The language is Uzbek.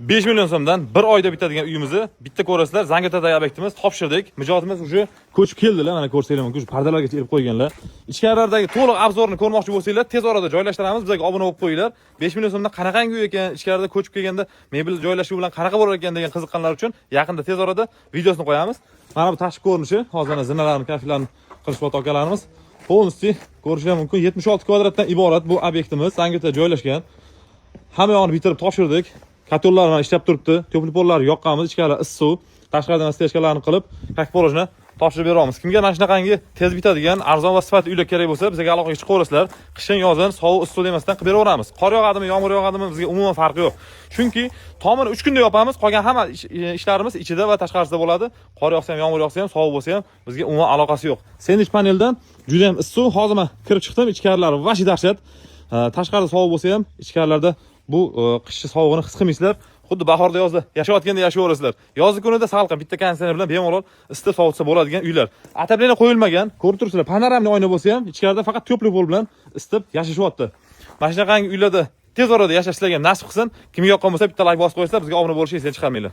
5 million so'mdan bir oyda bitadigan uyimizni bitta ko'rasizlar. Zangiotadagi obyektimiz topshirdik. Mijozimiz уже ko'chib keldilar. Mana ko'rsanglar mumkin. Pardalargacha ilib qo'yganlar. Ichkarilardagi to'liq obzorni ko'rmoqchi bo'lsanglar, tez orada joylashtiramiz. Bizga obuna bo'lib qo'yinglar. 5 million so'mdan qanaqangi uy ekan, ichkarida ko'chib kelganda mebel joylashuvi bilan qanaqa bo'lar ekan degan qiziqqanlar uchun yaqinda tez orada videosini qo'yamiz. Mana bu tashqi ko'rinishi, hozir zinalarni, kaflarni qilishib akalarimiz полностью ko'rishingiz mumkin. 76 kvadratdan iborat bu obyektimiz Zangiotda joylashgan. Hamma yoqni bitirib topshirdik. Katollar bilan ishlab turibdi. Teplopollarni yoqqanmiz, ichkarida issiq, tashqaridan stechkalarni qilib, kakporojni topshirib beramiz. Kimga mana shunaqangi tez bitadigan, arzon va sifatli uylar kerak bo'lsa, bizga aloqaga chiqib qo'rasizlar. Qishin, yozin, sovuq, issiq demasdan qilib beraveramiz. Qor yog'adimi, yomg'ir yog'adimi, bizga umuman farqi yo'q. Chunki tomini 3 kunda yopamiz, qolgan hamma ishlarimiz ichida va tashqarisida bo'ladi. Qor yog'sa ham, yomg'ir yog'sa ham, sovuq bo'lsa ham, bizga umuman aloqasi yo'q. Sendwich paneldan juda ham issiq. Hozir men kirib chiqdim, ichkarilari vashi dahshat. Tashqarida sovuq bo'lsa ham, ichkarilarda bu qishki sovuqni his qilmaysizlar. Xuddi bahorda yozda yashayotganda yashayverasizlar. Yozgi kunida salqin bitta konditsioner bilan bemalol isitib sovutsa bo'ladigan uylar. Atableniya qo'yilmagan, ko'rib turibsizlar, panoramli oyna bo'lsa ham ichkarida faqat teplopol bilan isitib yashashyapti. Mana shunaqangi uylarda tez orada yashashlarga nasib qilsin. Kimga yoqqan bo'lsa bitta like bosib qo'yinglar, bizga obuna bo'lishingizni chiqarmanglar.